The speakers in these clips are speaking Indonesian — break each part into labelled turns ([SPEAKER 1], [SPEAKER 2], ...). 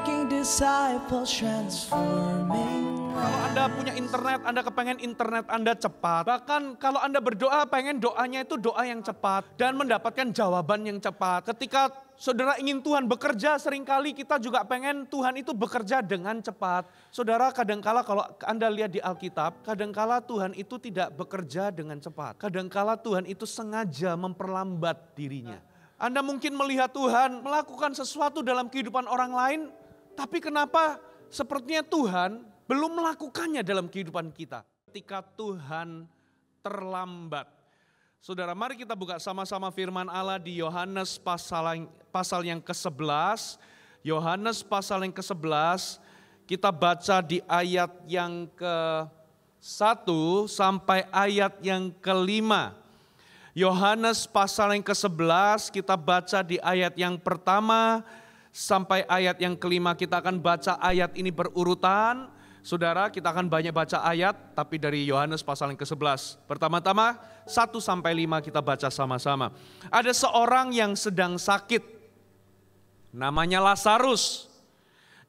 [SPEAKER 1] making disciples, transforming
[SPEAKER 2] Kalau Anda punya internet, Anda kepengen internet Anda cepat. Bahkan kalau Anda berdoa, pengen doanya itu doa yang cepat. Dan mendapatkan jawaban yang cepat. Ketika saudara ingin Tuhan bekerja, seringkali kita juga pengen Tuhan itu bekerja dengan cepat. Saudara, kadangkala kalau Anda lihat di Alkitab, kadangkala Tuhan itu tidak bekerja dengan cepat. Kadangkala Tuhan itu sengaja memperlambat dirinya. Anda mungkin melihat Tuhan melakukan sesuatu dalam kehidupan orang lain, tapi kenapa sepertinya Tuhan belum melakukannya dalam kehidupan kita. Ketika Tuhan terlambat. Saudara, mari kita buka sama-sama firman Allah di Yohanes pasal yang ke-11. Yohanes pasal yang ke-11, kita baca di ayat yang ke-1 sampai ayat yang ke-5. Yohanes pasal yang ke-11, kita baca di ayat yang pertama sampai ayat yang ke-5. Kita akan baca ayat ini berurutan. Saudara, kita akan banyak baca ayat, tapi dari Yohanes pasal yang ke-11. Pertama-tama, 1 sampai 5 kita baca sama-sama. Ada seorang yang sedang sakit, namanya Lazarus.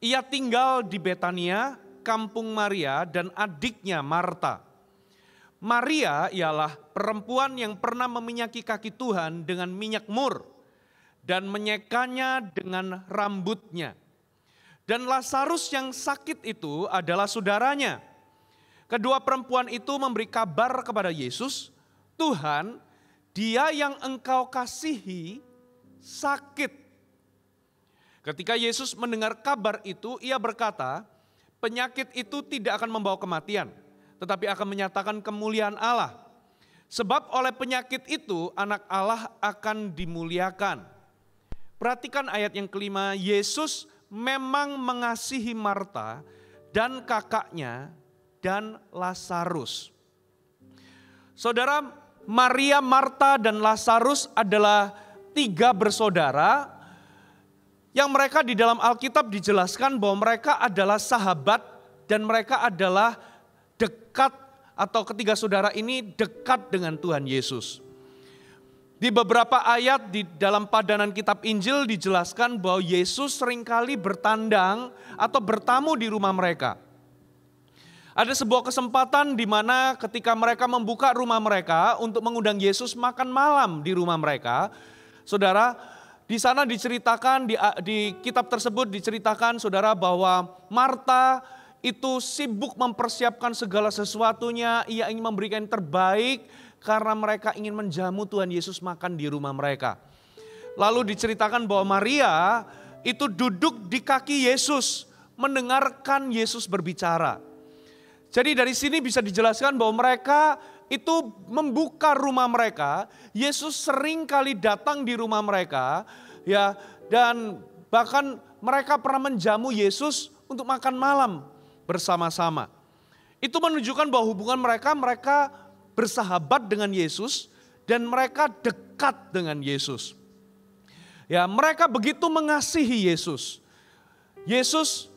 [SPEAKER 2] Ia tinggal di Betania, kampung Maria dan adiknya Marta. Maria ialah perempuan yang pernah meminyaki kaki Tuhan dengan minyak mur dan menyekanya dengan rambutnya. Dan Lazarus yang sakit itu adalah saudaranya. Kedua perempuan itu memberi kabar kepada Yesus, Tuhan, dia yang engkau kasihi sakit. Ketika Yesus mendengar kabar itu, ia berkata, penyakit itu tidak akan membawa kematian, tetapi akan menyatakan kemuliaan Allah. Sebab oleh penyakit itu anak Allah akan dimuliakan. Perhatikan ayat yang kelima, Yesus memang mengasihi Marta dan kakaknya dan Lazarus. Saudara, Maria, Marta dan Lazarus adalah 3 bersaudara yang mereka di dalam Alkitab dijelaskan bahwa mereka adalah sahabat dan mereka adalah dekat atau ketiga saudara ini dekat dengan Tuhan Yesus. Di beberapa ayat di dalam padanan kitab Injil dijelaskan bahwa Yesus seringkali bertandang atau bertamu di rumah mereka. Ada sebuah kesempatan di mana ketika mereka membuka rumah mereka untuk mengundang Yesus makan malam di rumah mereka. Saudara, di sana diceritakan, di kitab tersebut diceritakan saudara bahwa Marta itu sibuk mempersiapkan segala sesuatunya, ia ingin memberikan yang terbaik, karena mereka ingin menjamu Tuhan Yesus makan di rumah mereka. Lalu diceritakan bahwa Maria itu duduk di kaki Yesus mendengarkan Yesus berbicara. Jadi dari sini bisa dijelaskan bahwa mereka itu membuka rumah mereka. Yesus sering kali datang di rumah mereka, ya, dan bahkan mereka pernah menjamu Yesus untuk makan malam bersama-sama. Itu menunjukkan bahwa hubungan mereka bersahabat dengan Yesus dan mereka dekat dengan Yesus. Ya, mereka begitu mengasihi Yesus. Yesus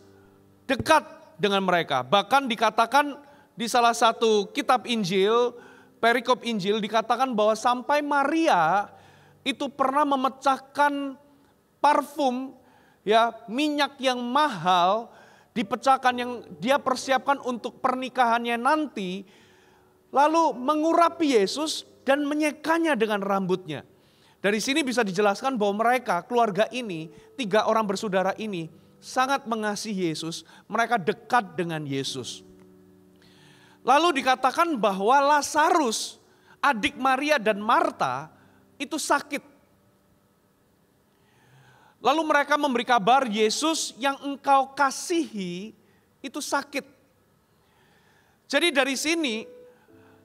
[SPEAKER 2] dekat dengan mereka. Bahkan dikatakan di salah satu kitab Injil, perikop Injil dikatakan bahwa sampai Maria itu pernah memecahkan parfum, ya, minyak yang mahal dipecahkan yang dia persiapkan untuk pernikahannya nanti. Lalu mengurapi Yesus dan menyekanya dengan rambutnya. Dari sini bisa dijelaskan bahwa mereka, keluarga ini, 3 orang bersaudara ini sangat mengasihi Yesus. Mereka dekat dengan Yesus. Lalu dikatakan bahwa Lazarus, adik Maria dan Marta, itu sakit. Lalu mereka memberi kabar Yesus yang engkau kasihi itu sakit. Jadi dari sini,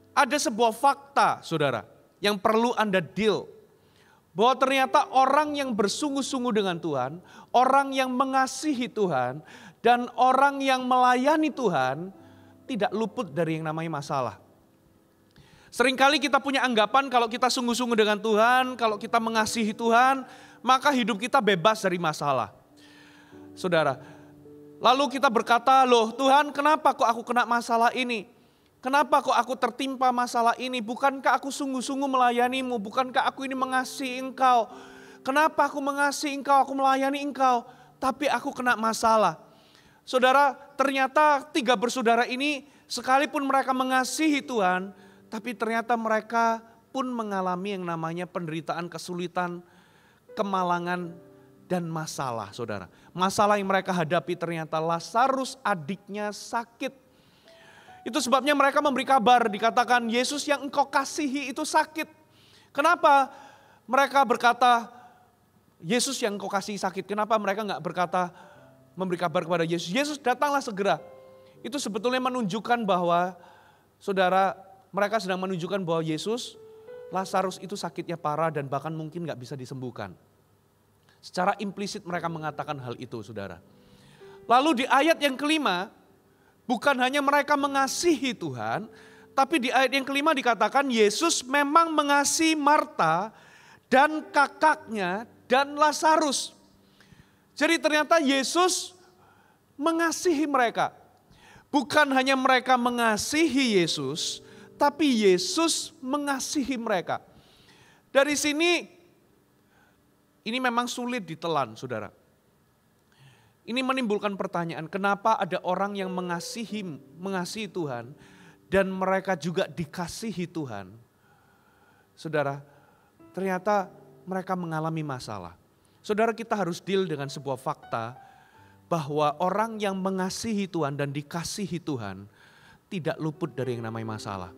[SPEAKER 2] ada sebuah fakta, saudara, yang perlu Anda deal. Bahwa ternyata orang yang bersungguh-sungguh dengan Tuhan, orang yang mengasihi Tuhan, dan orang yang melayani Tuhan, tidak luput dari yang namanya masalah. Seringkali kita punya anggapan kalau kita sungguh-sungguh dengan Tuhan, kalau kita mengasihi Tuhan, maka hidup kita bebas dari masalah. Saudara, lalu kita berkata, loh Tuhan, kenapa kok aku kena masalah ini? Kenapa kok aku tertimpa masalah ini? Bukankah aku sungguh-sungguh melayanimu? Bukankah aku ini mengasihi engkau? Kenapa aku mengasihi engkau, aku melayani engkau? tapi aku kena masalah. Saudara, ternyata 3 bersaudara ini sekalipun mereka mengasihi Tuhan, tapi ternyata mereka pun mengalami yang namanya penderitaan, kesulitan, kemalangan, dan masalah, saudara. Masalah yang mereka hadapi ternyata Lazarus adiknya sakit. Itu sebabnya mereka memberi kabar, dikatakan Yesus yang engkau kasihi itu sakit. Kenapa mereka berkata Yesus yang engkau kasihi sakit? Kenapa mereka enggak berkata memberi kabar kepada Yesus? Yesus datanglah segera. Itu sebetulnya menunjukkan bahwa saudara, mereka sedang menunjukkan bahwa Yesus, Lazarus itu sakitnya parah dan bahkan mungkin enggak bisa disembuhkan. Secara implisit mereka mengatakan hal itu, saudara. Lalu di ayat yang kelima, bukan hanya mereka mengasihi Tuhan, tapi di ayat yang kelima dikatakan Yesus memang mengasihi Marta dan kakaknya dan Lazarus. Jadi ternyata Yesus mengasihi mereka. Bukan hanya mereka mengasihi Yesus, tapi Yesus mengasihi mereka. Dari sini, ini memang sulit ditelan, saudara. Ini menimbulkan pertanyaan, kenapa ada orang yang mengasihi Tuhan dan mereka juga dikasihi Tuhan. Saudara, ternyata mereka mengalami masalah. Saudara, kita harus deal dengan sebuah fakta bahwa orang yang mengasihi Tuhan dan dikasihi Tuhan tidak luput dari yang namanya masalah.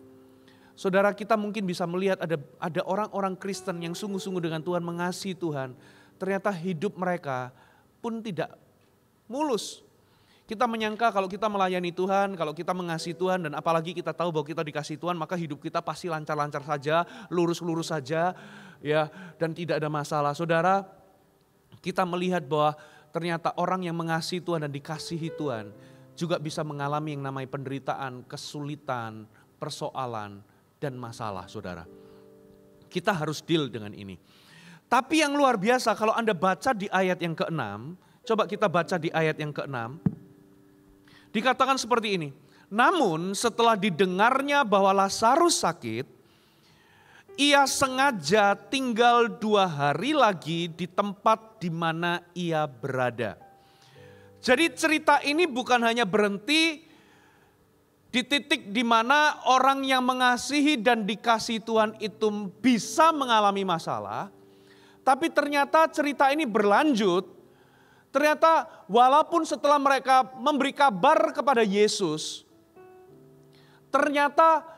[SPEAKER 2] Saudara, kita mungkin bisa melihat ada orang-orang Kristen yang sungguh-sungguh dengan Tuhan, mengasihi Tuhan. Ternyata hidup mereka pun tidak mulus. Kita menyangka kalau kita melayani Tuhan, kalau kita mengasihi Tuhan, dan apalagi kita tahu bahwa kita dikasihi Tuhan, maka hidup kita pasti lancar-lancar saja, lurus-lurus saja, ya, dan tidak ada masalah. Saudara, kita melihat bahwa ternyata orang yang mengasihi Tuhan dan dikasihi Tuhan juga bisa mengalami yang namanya penderitaan, kesulitan, persoalan, dan masalah, saudara. Kita harus deal dengan ini. Tapi yang luar biasa kalau Anda baca di ayat yang ke-6, coba kita baca di ayat yang ke-6. Dikatakan seperti ini, namun setelah didengarnya bahwa Lazarus sakit, ia sengaja tinggal 2 hari lagi di tempat di mana ia berada. Jadi cerita ini bukan hanya berhenti di titik di mana orang yang mengasihi dan dikasihi Tuhan itu bisa mengalami masalah. Tapi ternyata cerita ini berlanjut. Ternyata walaupun setelah mereka memberi kabar kepada Yesus, ternyata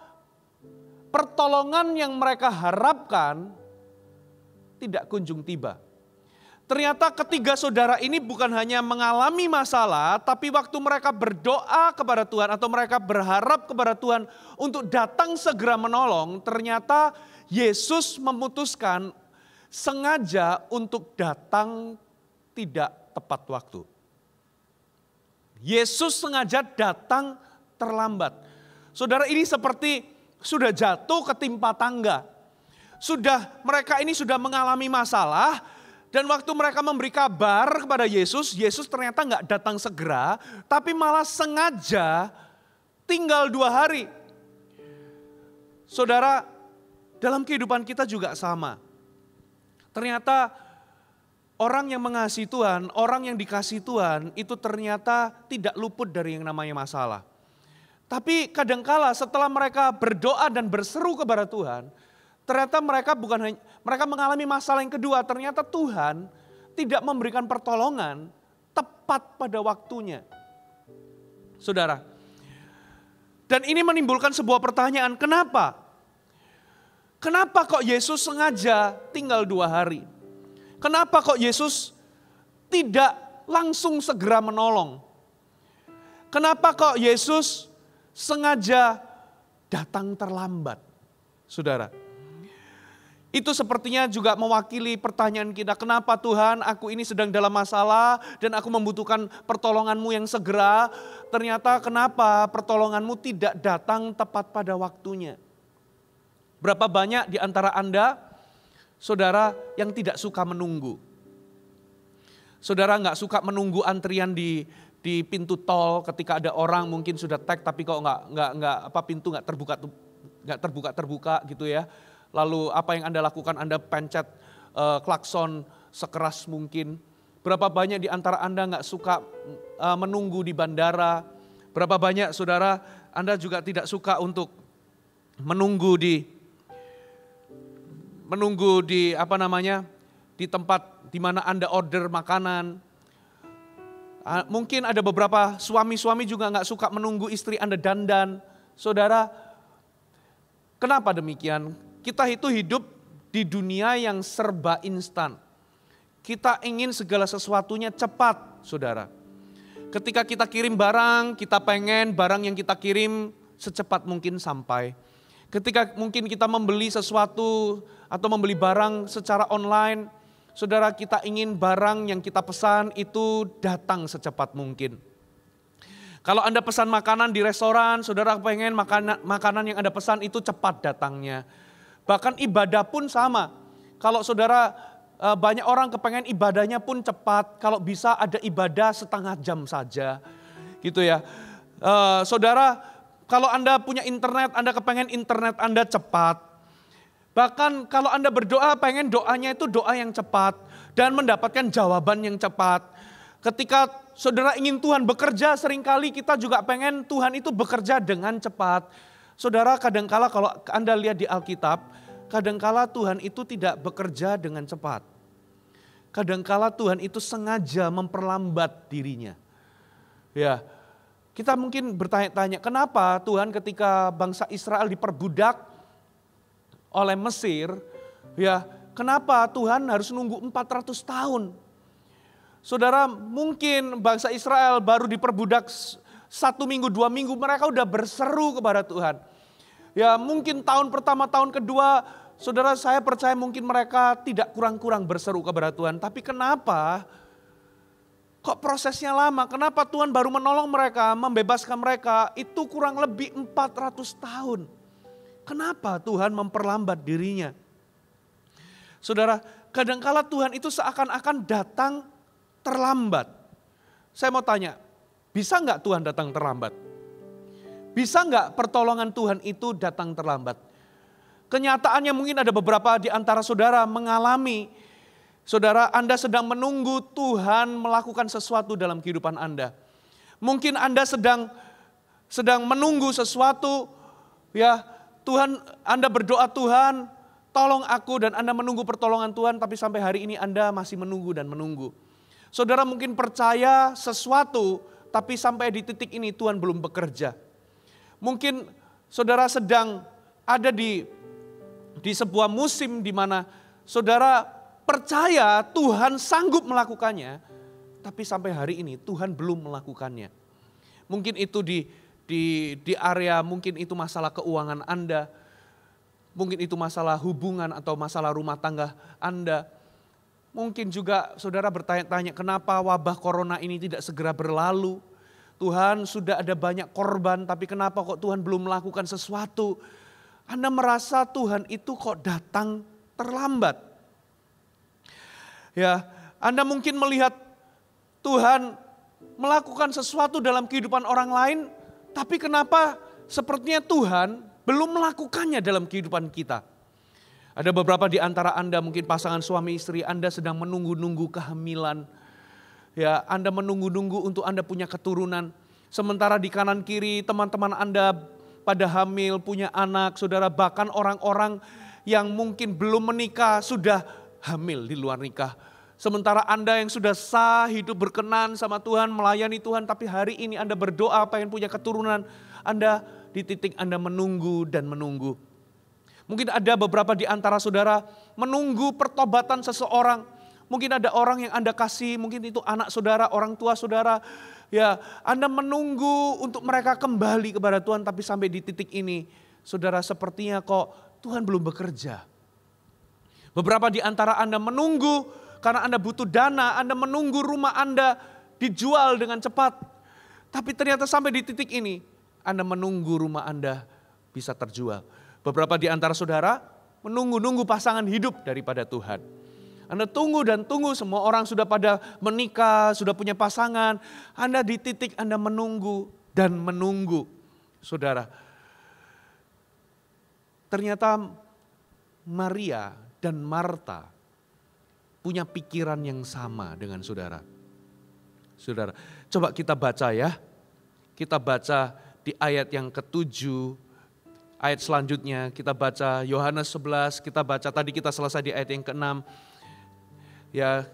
[SPEAKER 2] pertolongan yang mereka harapkan tidak kunjung tiba. Ternyata ketiga saudara ini bukan hanya mengalami masalah, tapi waktu mereka berdoa kepada Tuhan atau mereka berharap kepada Tuhan untuk datang segera menolong, ternyata Yesus memutuskan sengaja untuk datang tidak tepat waktu. Yesus sengaja datang terlambat. Saudara, ini seperti sudah jatuh ketimpa tangga. Mereka ini sudah mengalami masalah. Dan waktu mereka memberi kabar kepada Yesus, Yesus ternyata nggak datang segera, tapi malah sengaja tinggal 2 hari. Saudara, dalam kehidupan kita juga sama. Ternyata orang yang mengasihi Tuhan, orang yang dikasihi Tuhan, itu ternyata tidak luput dari yang namanya masalah. Tapi kadangkala setelah mereka berdoa dan berseru kepada Tuhan, ternyata mereka mengalami masalah yang kedua. Ternyata Tuhan tidak memberikan pertolongan tepat pada waktunya. Saudara, dan ini menimbulkan sebuah pertanyaan, kenapa? Kenapa kok Yesus sengaja tinggal 2 hari? Kenapa kok Yesus tidak langsung segera menolong? Kenapa kok Yesus sengaja datang terlambat? Saudara, itu sepertinya juga mewakili pertanyaan kita, kenapa Tuhan aku ini sedang dalam masalah dan aku membutuhkan pertolongan-Mu yang segera. Ternyata kenapa pertolongan-Mu tidak datang tepat pada waktunya. Berapa banyak di antara Anda, saudara, yang tidak suka menunggu. Saudara nggak suka menunggu antrian di pintu tol ketika ada orang mungkin sudah tag tapi kok pintu nggak terbuka gitu ya. Lalu apa yang Anda lakukan? Anda pencet klakson sekeras mungkin. Berapa banyak di antara Anda nggak suka menunggu di bandara? Berapa banyak saudara Anda juga tidak suka untuk menunggu di tempat di mana Anda order makanan. Mungkin ada beberapa suami-suami juga nggak suka menunggu istri Anda dandan. Saudara, kenapa demikian? Kita itu hidup di dunia yang serba instan. Kita ingin segala sesuatunya cepat, saudara. Ketika kita kirim barang, kita pengen barang yang kita kirim secepat mungkin sampai. Ketika mungkin kita membeli sesuatu atau membeli barang secara online, saudara, kita ingin barang yang kita pesan itu datang secepat mungkin. Kalau Anda pesan makanan di restoran, saudara pengen makanan yang Anda pesan itu cepat datangnya. Bahkan ibadah pun sama. Kalau saudara banyak orang kepengen ibadahnya pun cepat, kalau bisa ada ibadah setengah jam saja. Gitu ya. Saudara, kalau Anda punya internet, Anda kepengen internet Anda cepat. Bahkan kalau Anda berdoa, pengen doanya itu doa yang cepat dan mendapatkan jawaban yang cepat. Ketika saudara ingin Tuhan bekerja, seringkali kita juga pengen Tuhan itu bekerja dengan cepat. Saudara, kadangkala kalau Anda lihat di Alkitab, kadangkala Tuhan itu tidak bekerja dengan cepat. Kadangkala Tuhan itu sengaja memperlambat dirinya. Ya, kita mungkin bertanya-tanya, kenapa Tuhan ketika bangsa Israel diperbudak oleh Mesir, ya, kenapa Tuhan harus nunggu 400 tahun? Saudara, mungkin bangsa Israel baru diperbudak 1 minggu, 2 minggu, mereka udah berseru kepada Tuhan. Ya, mungkin tahun pertama, tahun kedua, saudara, saya percaya mungkin mereka tidak kurang-kurang berseru kepada Tuhan. Tapi kenapa kok prosesnya lama? Kenapa Tuhan baru menolong mereka, membebaskan mereka itu kurang lebih 400 tahun? Kenapa Tuhan memperlambat dirinya? Saudara, kadangkala Tuhan itu seakan-akan datang terlambat. Saya mau tanya, bisa nggak Tuhan datang terlambat? Bisa nggak pertolongan Tuhan itu datang terlambat? Kenyataannya mungkin ada beberapa di antara saudara mengalami, saudara Anda sedang menunggu Tuhan melakukan sesuatu dalam kehidupan Anda. Mungkin Anda sedang menunggu sesuatu, ya Tuhan, Anda berdoa Tuhan tolong aku, dan Anda menunggu pertolongan Tuhan, tapi sampai hari ini Anda masih menunggu dan menunggu. Saudara mungkin percaya sesuatu, tapi sampai di titik ini Tuhan belum bekerja. Mungkin saudara sedang ada di sebuah musim di mana saudara percaya Tuhan sanggup melakukannya, tapi sampai hari ini Tuhan belum melakukannya. Mungkin itu di area, mungkin itu masalah keuangan Anda, mungkin itu masalah hubungan atau masalah rumah tangga Anda. Mungkin juga saudara bertanya-tanya, kenapa wabah corona ini tidak segera berlalu? Tuhan, sudah ada banyak korban, tapi kenapa kok Tuhan belum melakukan sesuatu? Anda merasa Tuhan itu kok datang terlambat. Ya, Anda mungkin melihat Tuhan melakukan sesuatu dalam kehidupan orang lain, tapi kenapa sepertinya Tuhan belum melakukannya dalam kehidupan kita? Ada beberapa di antara Anda, mungkin pasangan suami istri, Anda sedang menunggu-nunggu kehamilan. Ya, Anda menunggu-nunggu untuk Anda punya keturunan. Sementara di kanan kiri teman-teman Anda pada hamil, punya anak, saudara, bahkan orang-orang yang mungkin belum menikah sudah hamil di luar nikah. Sementara Anda yang sudah sah, hidup berkenan sama Tuhan, melayani Tuhan, tapi hari ini Anda berdoa pengen punya keturunan, Anda di titik Anda menunggu dan menunggu. Mungkin ada beberapa di antara saudara menunggu pertobatan seseorang. Mungkin ada orang yang Anda kasih, mungkin itu anak saudara, orang tua saudara. Ya, Anda menunggu untuk mereka kembali kepada Tuhan, tapi sampai di titik ini, saudara, sepertinya kok Tuhan belum bekerja. Beberapa di antara Anda menunggu karena Anda butuh dana, Anda menunggu rumah Anda dijual dengan cepat. Tapi ternyata sampai di titik ini, Anda menunggu rumah Anda bisa terjual. Beberapa di antara saudara menunggu-nunggu pasangan hidup daripada Tuhan. Anda tunggu dan tunggu, semua orang sudah pada menikah, sudah punya pasangan. Anda di titik Anda menunggu dan menunggu. Saudara, ternyata Maria dan Marta punya pikiran yang sama dengan saudara. Saudara, coba kita baca ya. Kita baca di ayat yang ke-7, ayat selanjutnya kita baca Yohanes 11, kita baca tadi kita selesai di ayat yang ke-6. Ya,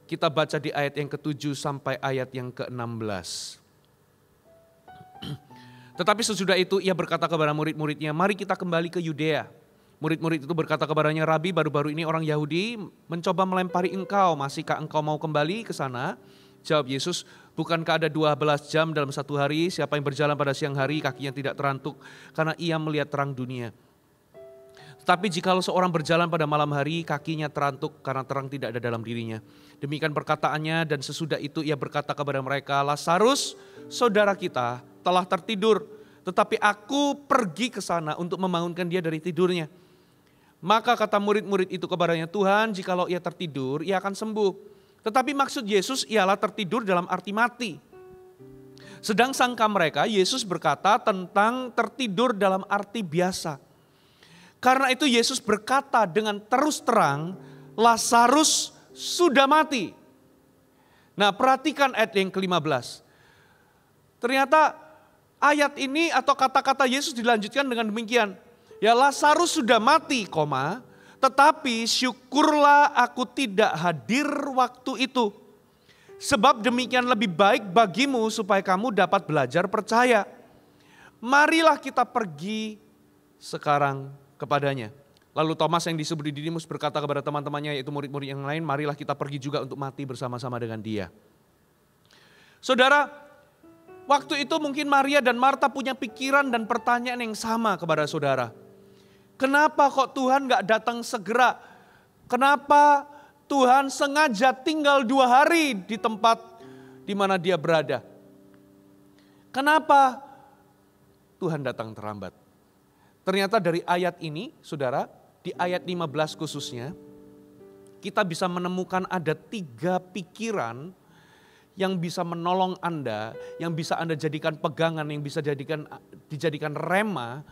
[SPEAKER 2] kita baca di ayat yang ke-7 sampai ayat yang ke-16. Tetapi sesudah itu ia berkata kepada murid-muridnya, mari kita kembali ke Yudea. Murid-murid itu berkata kepadanya, Rabi, baru-baru ini orang Yahudi mencoba melempari engkau, masihkah engkau mau kembali ke sana? Jawab Yesus, bukankah ada 12 jam dalam satu hari, siapa yang berjalan pada siang hari kakinya tidak terantuk karena ia melihat terang dunia. Tetapi jikalau seorang berjalan pada malam hari kakinya terantuk karena terang tidak ada dalam dirinya. Demikian perkataannya dan sesudah itu ia berkata kepada mereka, Lazarus saudara kita telah tertidur, tetapi aku pergi ke sana untuk membangunkan dia dari tidurnya. Maka kata murid-murid itu kepadanya, Tuhan jikalau ia tertidur ia akan sembuh. Tetapi maksud Yesus ialah tertidur dalam arti mati. Sedang sangka mereka Yesus berkata tentang tertidur dalam arti biasa. Karena itu Yesus berkata dengan terus terang, Lazarus sudah mati. Nah, perhatikan ayat yang ke-15. Ternyata ayat ini atau kata-kata Yesus dilanjutkan dengan demikian. Ya, Lazarus sudah mati, tetapi syukurlah aku tidak hadir waktu itu. Sebab demikian lebih baik bagimu supaya kamu dapat belajar percaya. Marilah kita pergi sekarang kepadanya. Lalu Thomas yang disebut Didimus berkata kepada teman-temannya yaitu murid-murid yang lain, marilah kita pergi juga untuk mati bersama-sama dengan dia. Saudara, waktu itu mungkin Maria dan Marta punya pikiran dan pertanyaan yang sama kepada saudara. Kenapa kok Tuhan gak datang segera? Kenapa Tuhan sengaja tinggal 2 hari di tempat di mana dia berada? Kenapa Tuhan datang terlambat? Ternyata dari ayat ini, saudara, di ayat 15 khususnya, kita bisa menemukan ada 3 pikiran yang bisa menolong Anda, yang bisa Anda jadikan pegangan, yang bisa dijadikan rema,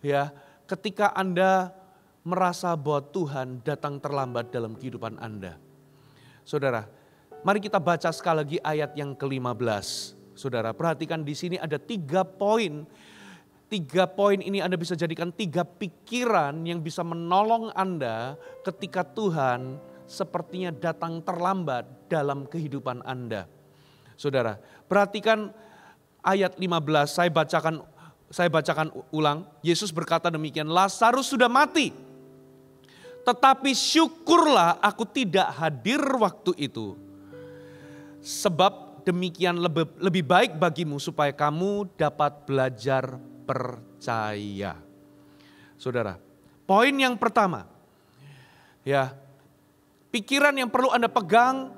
[SPEAKER 2] ya, ketika Anda merasa bahwa Tuhan datang terlambat dalam kehidupan Anda. Saudara, mari kita baca sekali lagi ayat yang ke-15. Saudara, perhatikan di sini ada 3 poin. 3 poin ini Anda bisa jadikan 3 pikiran yang bisa menolong Anda ketika Tuhan sepertinya datang terlambat dalam kehidupan Anda. Saudara, perhatikan ayat 15, saya bacakan ulang. Yesus berkata demikian, Lazarus sudah mati. Tetapi syukurlah aku tidak hadir waktu itu. Sebab demikian lebih baik bagimu supaya kamu dapat belajar percaya. Saudara, poin yang pertama, ya, pikiran yang perlu Anda pegang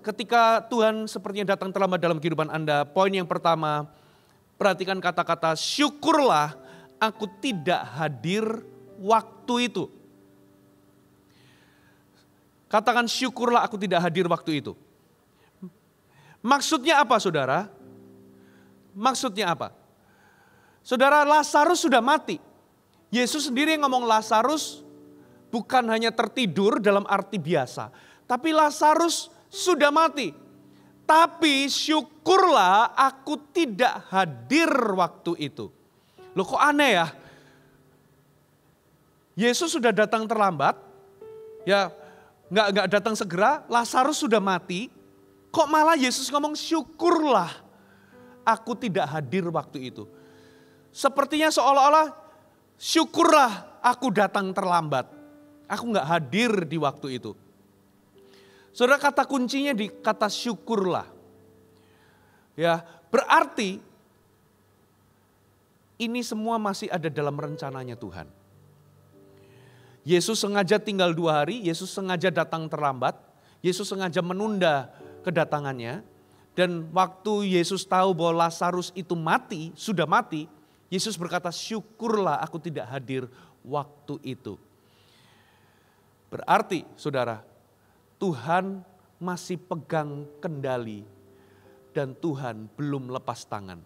[SPEAKER 2] ketika Tuhan sepertinya datang terlambat dalam kehidupan Anda. Poin yang pertama, perhatikan kata-kata syukurlah aku tidak hadir waktu itu. Katakan syukurlah aku tidak hadir waktu itu. Maksudnya apa saudara? Maksudnya apa? Saudara, Lazarus sudah mati. Yesus sendiri yang ngomong Lazarus bukan hanya tertidur dalam arti biasa. Tapi Lazarus sudah mati. Tapi syukurlah aku tidak hadir waktu itu. Loh kok aneh ya? Yesus sudah datang terlambat. Ya, nggak datang segera, Lazarus sudah mati. Kok malah Yesus ngomong syukurlah aku tidak hadir waktu itu. Sepertinya seolah-olah syukurlah aku datang terlambat. Aku nggak hadir di waktu itu. Saudara, kata kuncinya di kata syukurlah. Ya, berarti ini semua masih ada dalam rencananya Tuhan. Yesus sengaja tinggal 2 hari, Yesus sengaja datang terlambat, Yesus sengaja menunda kedatangannya. Dan waktu Yesus tahu bahwa Lazarus itu mati, sudah mati, Yesus berkata syukurlah aku tidak hadir waktu itu. Berarti saudara, Tuhan masih pegang kendali dan Tuhan belum lepas tangan.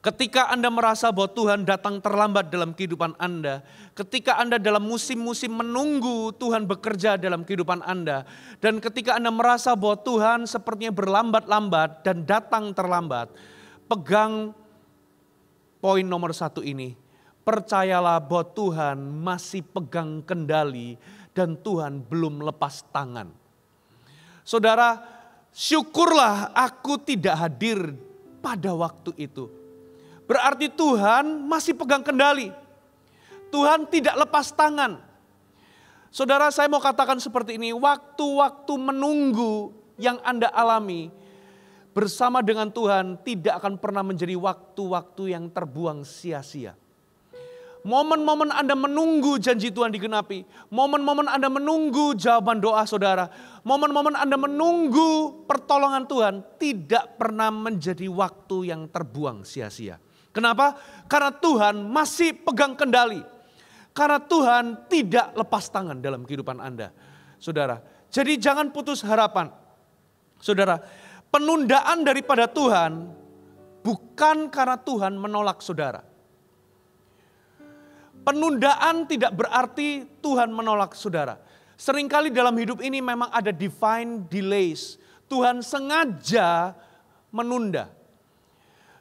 [SPEAKER 2] Ketika Anda merasa bahwa Tuhan datang terlambat dalam kehidupan Anda, ketika Anda dalam musim-musim menunggu Tuhan bekerja dalam kehidupan Anda, dan ketika Anda merasa bahwa Tuhan sepertinya berlambat-lambat dan datang terlambat, pegang poin nomor 1 ini. Percayalah bahwa Tuhan masih pegang kendali dan Tuhan belum lepas tangan. Saudara, syukurlah aku tidak hadir pada waktu itu. Berarti Tuhan masih pegang kendali. Tuhan tidak lepas tangan. Saudara, saya mau katakan seperti ini. Waktu-waktu menunggu yang Anda alami bersama dengan Tuhan tidak akan pernah menjadi waktu-waktu yang terbuang sia-sia. Momen-momen Anda menunggu janji Tuhan digenapi. Momen-momen Anda menunggu jawaban doa saudara. Momen-momen Anda menunggu pertolongan Tuhan tidak pernah menjadi waktu yang terbuang sia-sia. Kenapa? Karena Tuhan masih pegang kendali. Karena Tuhan tidak lepas tangan dalam kehidupan Anda. Saudara, jadi jangan putus harapan. Saudara, penundaan daripada Tuhan bukan karena Tuhan menolak saudara. Penundaan tidak berarti Tuhan menolak saudara. Seringkali dalam hidup ini memang ada divine delays. Tuhan sengaja menunda.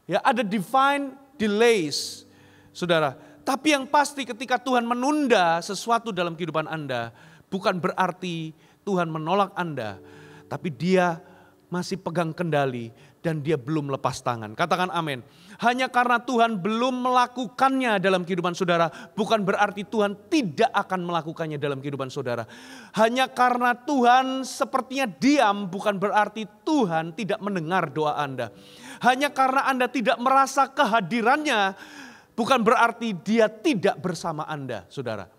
[SPEAKER 2] Ya, ada divine delays, saudara. Tapi yang pasti ketika Tuhan menunda sesuatu dalam kehidupan Anda, bukan berarti Tuhan menolak Anda, tapi Dia masih pegang kendali dan Dia belum lepas tangan. Katakan amin. Hanya karena Tuhan belum melakukannya dalam kehidupan saudara, bukan berarti Tuhan tidak akan melakukannya dalam kehidupan saudara. Hanya karena Tuhan sepertinya diam, bukan berarti Tuhan tidak mendengar doa Anda. Hanya karena Anda tidak merasa kehadirannya, bukan berarti Dia tidak bersama Anda, saudara.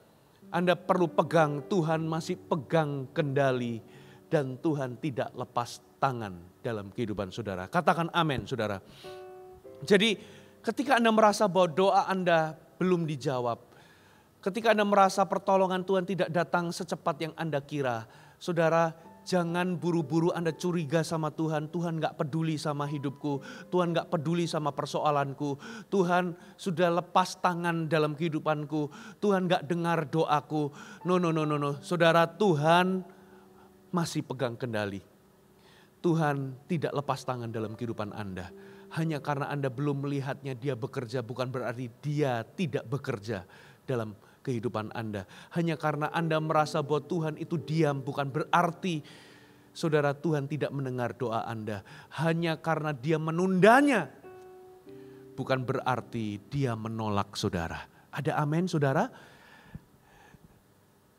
[SPEAKER 2] Anda perlu pegang, Tuhan masih pegang kendali dan Tuhan tidak lepas tangan dalam kehidupan saudara. Katakan amin, saudara. Jadi ketika Anda merasa bahwa doa Anda belum dijawab, ketika Anda merasa pertolongan Tuhan tidak datang secepat yang Anda kira, saudara, jangan buru-buru Anda curiga sama Tuhan. Tuhan gak peduli sama hidupku. Tuhan gak peduli sama persoalanku. Tuhan sudah lepas tangan dalam kehidupanku. Tuhan gak dengar doaku. No. Saudara, Tuhan masih pegang kendali. Tuhan tidak lepas tangan dalam kehidupan Anda. Hanya karena Anda belum melihatnya Dia bekerja, bukan berarti Dia tidak bekerja dalam kehidupan Anda. Hanya karena Anda merasa bahwa Tuhan itu diam, bukan berarti saudara Tuhan tidak mendengar doa Anda. Hanya karena Dia menundanya, bukan berarti Dia menolak saudara. Ada amin saudara?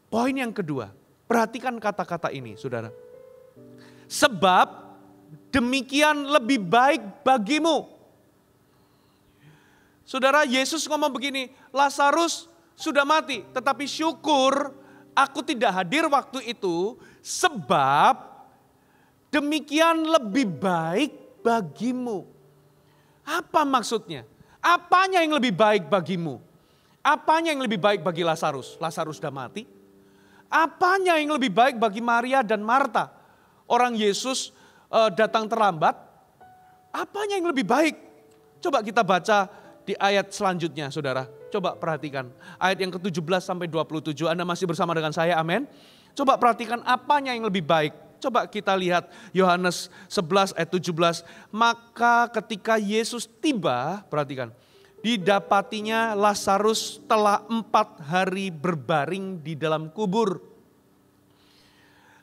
[SPEAKER 2] Poin yang kedua, perhatikan kata-kata ini saudara. Sebab demikian lebih baik bagimu. Saudara, Yesus ngomong begini, Lazarus sudah mati, tetapi syukur aku tidak hadir waktu itu sebab demikian lebih baik bagimu. Apa maksudnya? Apanya yang lebih baik bagimu? Apanya yang lebih baik bagi Lazarus? Lazarus sudah mati. Apanya yang lebih baik bagi Maria dan Marta? Orang Yesus datang terlambat. Apanya yang lebih baik? Coba kita baca di ayat selanjutnya saudara. Coba perhatikan ayat yang ke-17 sampai 27. Anda masih bersama dengan saya, amin. Coba perhatikan apanya yang lebih baik. Coba kita lihat Yohanes 11 ayat 17. Maka ketika Yesus tiba, perhatikan. Didapatinya Lazarus telah 4 hari berbaring di dalam kubur.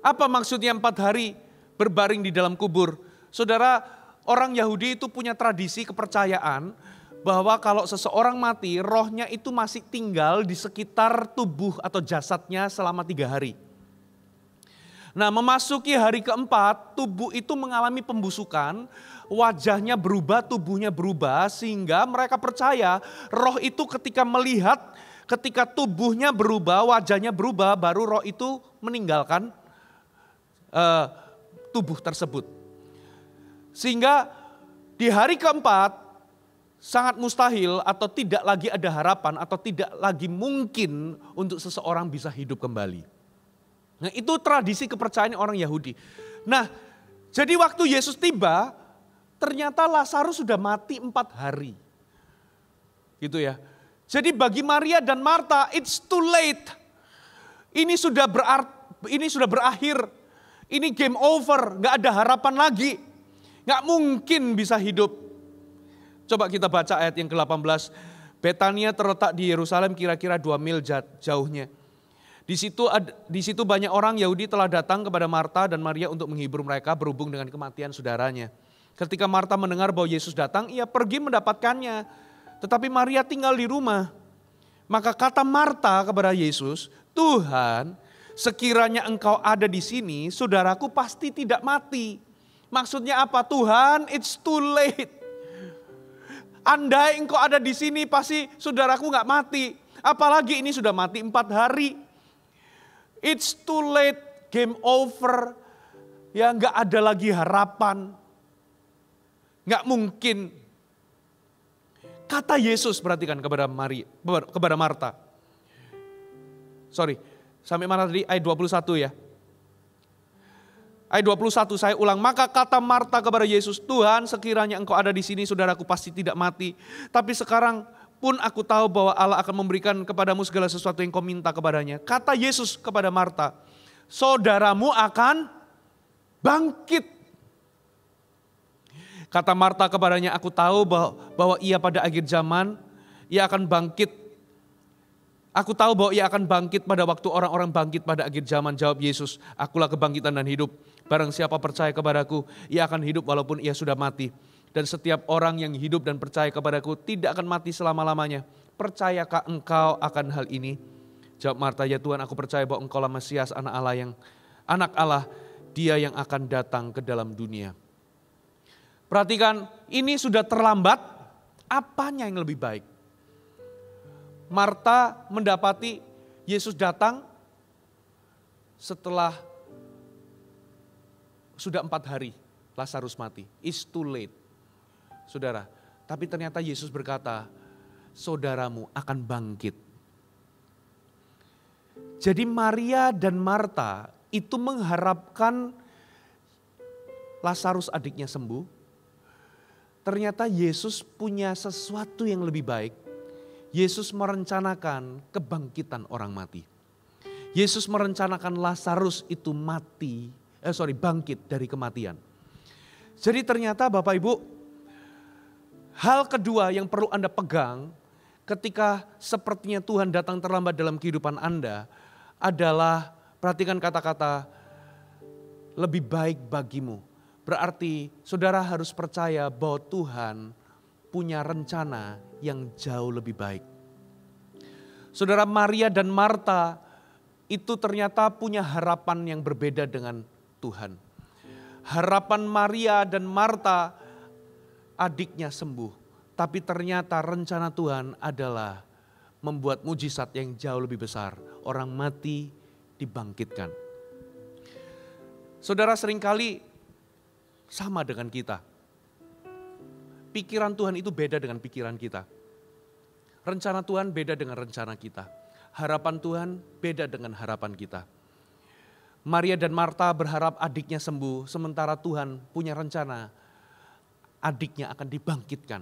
[SPEAKER 2] Apa maksudnya 4 hari berbaring di dalam kubur? Saudara, orang Yahudi itu punya tradisi kepercayaan bahwa kalau seseorang mati, rohnya itu masih tinggal di sekitar tubuh atau jasadnya selama 3 hari. Nah, memasuki hari keempat, tubuh itu mengalami pembusukan, wajahnya berubah, tubuhnya berubah, sehingga mereka percaya roh itu ketika melihat, ketika tubuhnya berubah, wajahnya berubah, baru roh itu meninggalkan tubuh tersebut. Sehingga di hari keempat sangat mustahil atau tidak lagi ada harapan atau tidak lagi mungkin untuk seseorang bisa hidup kembali. Nah, itu tradisi kepercayaan orang Yahudi. Nah, jadi waktu Yesus tiba ternyata Lazarus sudah mati 4 hari. Gitu ya. Jadi bagi Maria dan Marta, it's too late. Ini sudah berakhir. Ini game over, gak ada harapan lagi. Gak mungkin bisa hidup. Coba kita baca ayat yang ke-18. Betania terletak di Yerusalem kira-kira 2 mil jauhnya. Di situ banyak orang Yahudi telah datang kepada Marta dan Maria untuk menghibur mereka berhubung dengan kematian saudaranya. Ketika Marta mendengar bahwa Yesus datang, ia pergi mendapatkannya. Tetapi Maria tinggal di rumah. Maka kata Marta kepada Yesus, Tuhan, sekiranya engkau ada di sini, saudaraku pasti tidak mati. Maksudnya apa? Tuhan, it's too late. Andai engkau ada di sini, pasti saudaraku gak mati. Apalagi ini sudah mati 4 hari. It's too late, game over. Ya gak ada lagi harapan. Gak mungkin. Kata Yesus, perhatikan kepada Marta. Sampai mana tadi? Ayat 21 ya. Ayat 21 saya ulang. Maka kata Marta kepada Yesus, Tuhan sekiranya engkau ada di sini saudaraku pasti tidak mati. Tapi sekarang pun aku tahu bahwa Allah akan memberikan kepadamu segala sesuatu yang kau minta kepadanya. Kata Yesus kepada Marta, saudaramu akan bangkit. Kata Marta kepadanya, aku tahu bahwa ia pada akhir zaman, ia akan bangkit. Aku tahu bahwa ia akan bangkit pada waktu orang-orang bangkit pada akhir zaman. Jawab Yesus, akulah kebangkitan dan hidup. Barang siapa percaya kepadaku, ia akan hidup walaupun ia sudah mati. Dan setiap orang yang hidup dan percaya kepadaku tidak akan mati selama-lamanya. Percayakah engkau akan hal ini? Jawab Marta, ya Tuhan, aku percaya bahwa engkau lah Mesias, anak Allah, dia yang akan datang ke dalam dunia. Perhatikan, ini sudah terlambat, apanya yang lebih baik? Marta mendapati Yesus datang setelah sudah 4 hari Lazarus mati. It's too late. Saudara, tapi ternyata Yesus berkata, saudaramu akan bangkit. Jadi Maria dan Marta itu mengharapkan Lazarus adiknya sembuh. Ternyata Yesus punya sesuatu yang lebih baik. Yesus merencanakan kebangkitan orang mati. Yesus merencanakan Lazarus itu bangkit dari kematian. Jadi ternyata Bapak Ibu, hal kedua yang perlu Anda pegang ketika sepertinya Tuhan datang terlambat dalam kehidupan Anda adalah, perhatikan kata-kata, lebih baik bagimu. Berarti saudara harus percaya bahwa Tuhan punya rencana yang jauh lebih baik. Saudara, Maria dan Marta itu ternyata punya harapan yang berbeda dengan Tuhan. Harapan Maria dan Marta, adiknya sembuh. Tapi ternyata rencana Tuhan adalah membuat mujizat yang jauh lebih besar. Orang mati dibangkitkan. Saudara, seringkali sama dengan kita. Pikiran Tuhan itu beda dengan pikiran kita. Rencana Tuhan beda dengan rencana kita. Harapan Tuhan beda dengan harapan kita. Maria dan Marta berharap adiknya sembuh, sementara Tuhan punya rencana adiknya akan dibangkitkan.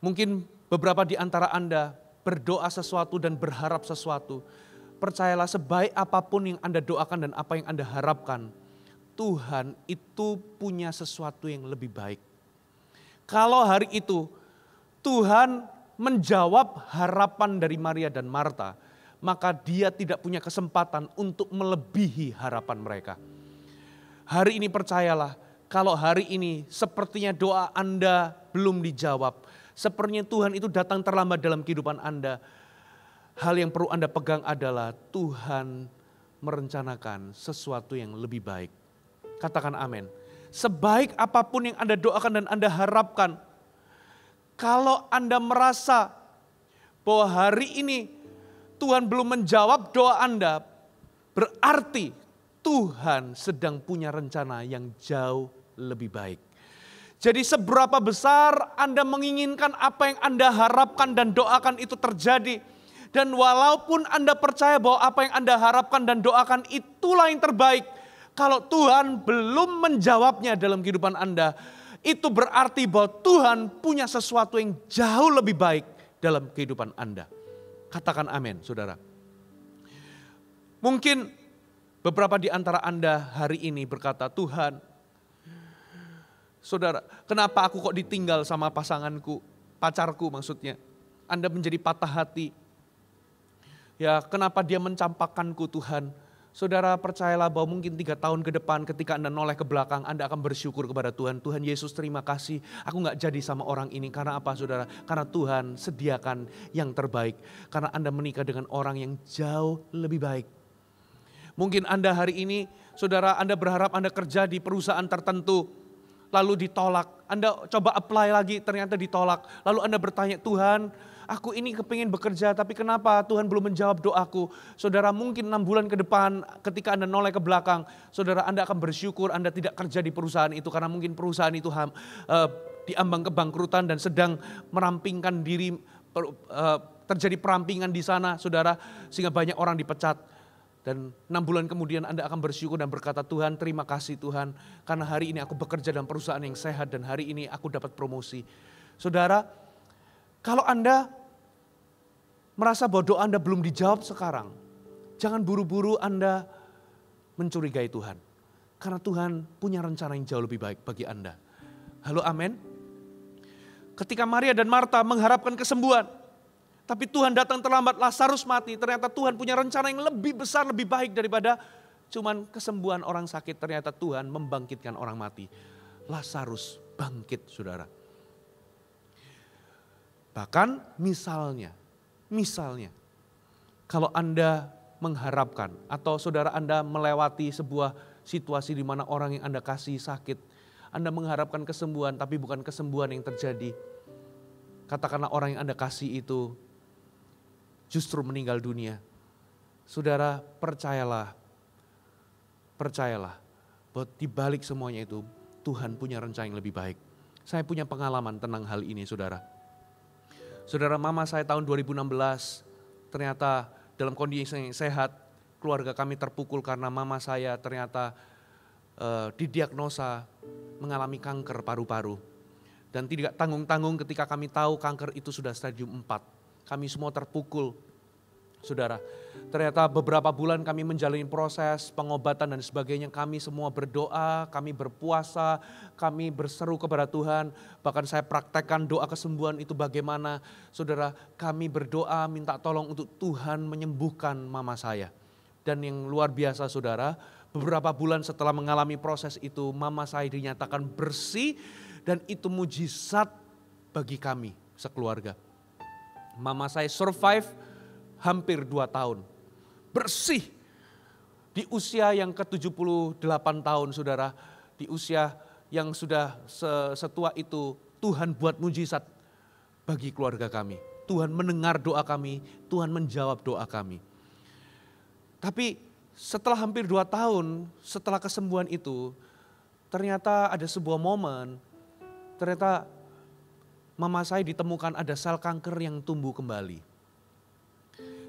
[SPEAKER 2] Mungkin beberapa di antara Anda berdoa sesuatu dan berharap sesuatu. Percayalah, sebaik apapun yang Anda doakan dan apa yang Anda harapkan, Tuhan itu punya sesuatu yang lebih baik. Kalau hari itu Tuhan menjawab harapan dari Maria dan Marta, maka dia tidak punya kesempatan untuk melebihi harapan mereka. Hari ini percayalah, kalau hari ini sepertinya doa Anda belum dijawab, sepertinya Tuhan itu datang terlambat dalam kehidupan Anda, hal yang perlu Anda pegang adalah Tuhan merencanakan sesuatu yang lebih baik. Katakan amin. Sebaik apapun yang Anda doakan dan Anda harapkan, kalau Anda merasa bahwa hari ini Tuhan belum menjawab doa Anda, berarti Tuhan sedang punya rencana yang jauh lebih baik. Jadi seberapa besar Anda menginginkan apa yang Anda harapkan dan doakan itu terjadi. Dan walaupun Anda percaya bahwa apa yang Anda harapkan dan doakan itulah yang terbaik, kalau Tuhan belum menjawabnya dalam kehidupan Anda, itu berarti bahwa Tuhan punya sesuatu yang jauh lebih baik dalam kehidupan Anda. Katakan amin, saudara. Mungkin beberapa di antara Anda hari ini berkata, Tuhan, saudara, kenapa aku kok ditinggal sama pasanganku, pacarku maksudnya. Anda menjadi patah hati. Ya, kenapa dia mencampakkanku Tuhan? Saudara percayalah bahwa mungkin 3 tahun ke depan ketika Anda noleh ke belakang, Anda akan bersyukur kepada Tuhan. Tuhan Yesus, terima kasih, aku gak jadi sama orang ini. Karena apa saudara? Karena Tuhan sediakan yang terbaik. Karena Anda menikah dengan orang yang jauh lebih baik. Mungkin Anda hari ini, saudara, Anda berharap Anda kerja di perusahaan tertentu, lalu ditolak. Anda coba apply lagi, ternyata ditolak. Lalu Anda bertanya, Tuhan, aku ini kepingin bekerja, tapi kenapa Tuhan belum menjawab doaku? Saudara, mungkin 6 bulan ke depan ketika Anda noleh ke belakang, saudara, Anda akan bersyukur Anda tidak kerja di perusahaan itu. Karena mungkin perusahaan itu diambang kebangkrutan dan sedang merampingkan diri, terjadi perampingan di sana, saudara, sehingga banyak orang dipecat. Dan 6 bulan kemudian Anda akan bersyukur dan berkata, Tuhan terima kasih Tuhan, karena hari ini aku bekerja dalam perusahaan yang sehat dan hari ini aku dapat promosi. Saudara, kalau Anda merasa bahwa doa Anda belum dijawab sekarang, jangan buru-buru Anda mencurigai Tuhan. Karena Tuhan punya rencana yang jauh lebih baik bagi Anda. Halo, amin. Ketika Maria dan Marta mengharapkan kesembuhan, tapi Tuhan datang terlambat, Lazarus mati. Ternyata Tuhan punya rencana yang lebih besar, lebih baik daripada cuman kesembuhan orang sakit. Ternyata Tuhan membangkitkan orang mati. Lazarus bangkit, saudara. Bahkan misalnya, kalau Anda mengharapkan atau saudara Anda melewati sebuah situasi di mana orang yang Anda kasih sakit, Anda mengharapkan kesembuhan tapi bukan kesembuhan yang terjadi. Katakanlah orang yang Anda kasih itu justru meninggal dunia. Saudara, percayalah bahwa di balik semuanya itu Tuhan punya rencana yang lebih baik. Saya punya pengalaman tentang hal ini, saudara. Saudara, mama saya tahun 2016 ternyata dalam kondisi yang sehat, keluarga kami terpukul karena mama saya ternyata didiagnosa mengalami kanker paru-paru. Dan tidak tanggung-tanggung ketika kami tahu kanker itu sudah stadium 4. Kami semua terpukul, saudara. Ternyata beberapa bulan kami menjalani proses pengobatan dan sebagainya. Kami semua berdoa, kami berpuasa, kami berseru kepada Tuhan. Bahkan saya praktekkan doa kesembuhan itu bagaimana. Saudara, kami berdoa minta tolong untuk Tuhan menyembuhkan mama saya. Dan yang luar biasa saudara, beberapa bulan setelah mengalami proses itu, mama saya dinyatakan bersih dan itu mujizat bagi kami sekeluarga. Mama saya survive hampir 2 tahun. Bersih. Di usia yang ke-78 tahun saudara. Di usia yang sudah setua itu, Tuhan buat mujizat bagi keluarga kami. Tuhan mendengar doa kami, Tuhan menjawab doa kami. Tapi setelah hampir 2 tahun, setelah kesembuhan itu, ternyata ada sebuah momen, ternyata mama saya ditemukan ada sel kanker yang tumbuh kembali.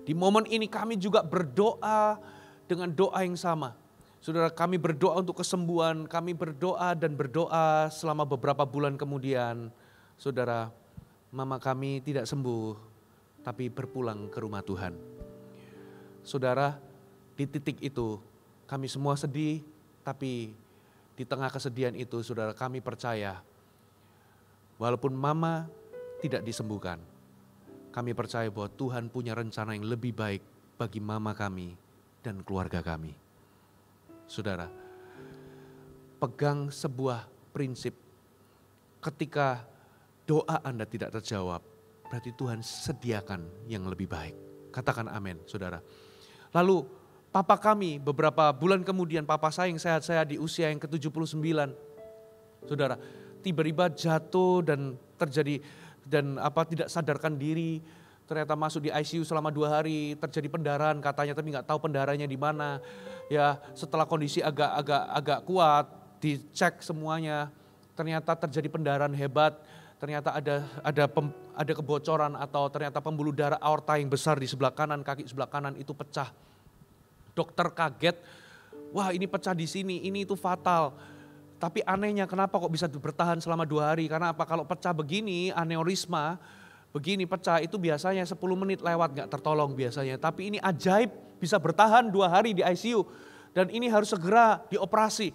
[SPEAKER 2] Di momen ini kami juga berdoa dengan doa yang sama. Saudara, kami berdoa untuk kesembuhan, kami berdoa dan berdoa selama beberapa bulan kemudian. Saudara, mama kami tidak sembuh, tapi berpulang ke rumah Tuhan. Saudara, di titik itu kami semua sedih, tapi di tengah kesedihan itu saudara kami percaya, walaupun mama tidak disembuhkan, kami percaya bahwa Tuhan punya rencana yang lebih baik bagi mama kami dan keluarga kami. Saudara, pegang sebuah prinsip, ketika doa Anda tidak terjawab, berarti Tuhan sediakan yang lebih baik. Katakan amin, saudara. Lalu papa kami beberapa bulan kemudian, papa saya yang sehat-sehat di usia yang ke-79, saudara, tiba-tiba jatuh dan terjadi tidak sadarkan diri, ternyata masuk di ICU selama 2 hari, terjadi pendarahan katanya, tapi nggak tahu pendarahannya di mana. Ya, setelah kondisi agak kuat, dicek semuanya, ternyata terjadi pendarahan hebat, ternyata ada kebocoran atau ternyata pembuluh darah aorta yang besar di sebelah kanan, kaki sebelah kanan itu pecah. Dokter kaget, wah ini pecah di sini, ini itu fatal. Tapi anehnya kenapa kok bisa bertahan selama 2 hari? Karena apa? Kalau pecah begini, aneurisma, begini pecah itu biasanya 10 menit lewat gak tertolong biasanya. Tapi ini ajaib bisa bertahan 2 hari di ICU. Dan ini harus segera dioperasi.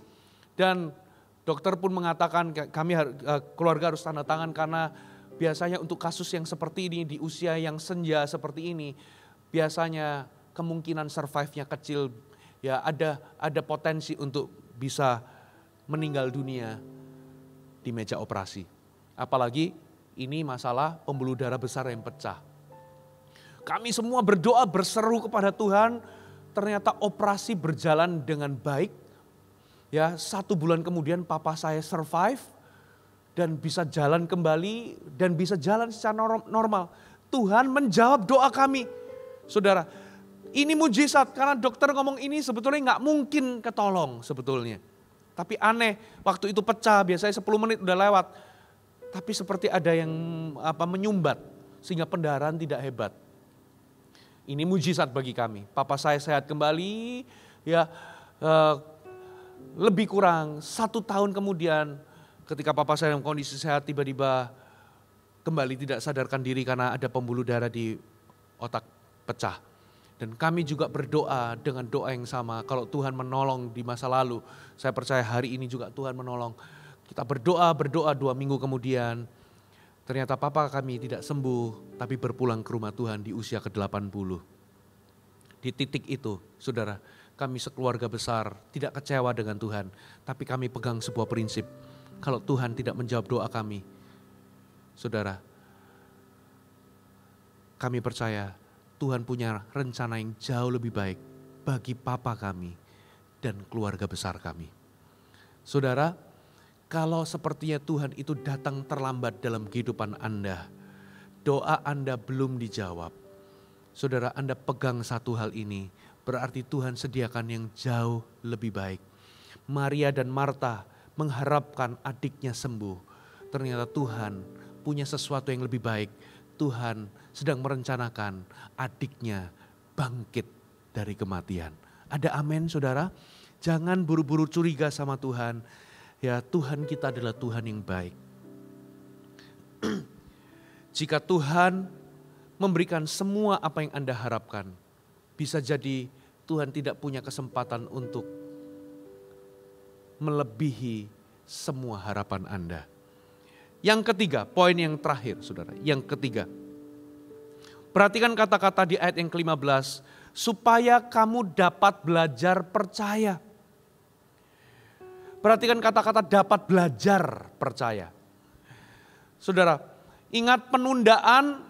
[SPEAKER 2] Dan dokter pun mengatakan kami keluarga harus tanda tangan karena biasanya untuk kasus yang seperti ini di usia yang senja seperti ini. Biasanya kemungkinan survive-nya kecil, ya ada potensi untuk bisa meninggal dunia di meja operasi. Apalagi ini masalah pembuluh darah besar yang pecah. Kami semua berdoa berseru kepada Tuhan, ternyata operasi berjalan dengan baik. Ya, 1 bulan kemudian papa saya survive dan bisa jalan kembali dan bisa jalan secara normal. Tuhan menjawab doa kami. Saudara, ini mujizat karena dokter ngomong ini sebetulnya nggak mungkin ketolong sebetulnya. Tapi aneh, waktu itu pecah, biasanya 10 menit udah lewat. Tapi seperti ada yang menyumbat, sehingga pendarahan tidak hebat. Ini mujizat bagi kami. Papa saya sehat kembali, ya lebih kurang 1 tahun kemudian, ketika papa saya dalam kondisi sehat, tiba-tiba kembali tidak sadarkan diri karena ada pembuluh darah di otak pecah. Dan kami juga berdoa dengan doa yang sama. Kalau Tuhan menolong di masa lalu, saya percaya hari ini juga Tuhan menolong. Kita berdoa 2 minggu kemudian. Ternyata papa kami tidak sembuh, tapi berpulang ke rumah Tuhan di usia ke-80. Di titik itu, saudara, kami sekeluarga besar tidak kecewa dengan Tuhan. Tapi kami pegang sebuah prinsip. Kalau Tuhan tidak menjawab doa kami, saudara, kami percaya Tuhan punya rencana yang jauh lebih baik bagi papa kami dan keluarga besar kami. Saudara, kalau sepertinya Tuhan itu datang terlambat dalam kehidupan Anda, doa Anda belum dijawab. Saudara, Anda pegang satu hal ini, berarti Tuhan sediakan yang jauh lebih baik. Maria dan Marta mengharapkan adiknya sembuh. Ternyata Tuhan punya sesuatu yang lebih baik. Tuhan sedang merencanakan adiknya bangkit dari kematian. Ada amin saudara? Jangan buru-buru curiga sama Tuhan. Ya, Tuhan kita adalah Tuhan yang baik. Jika Tuhan memberikan semua apa yang Anda harapkan, bisa jadi Tuhan tidak punya kesempatan untuk melebihi semua harapan Anda. Yang ketiga, poin yang terakhir saudara, yang ketiga. Perhatikan kata-kata di ayat yang ke-15, supaya kamu dapat belajar percaya. Perhatikan kata-kata dapat belajar percaya. Saudara, ingat penundaan,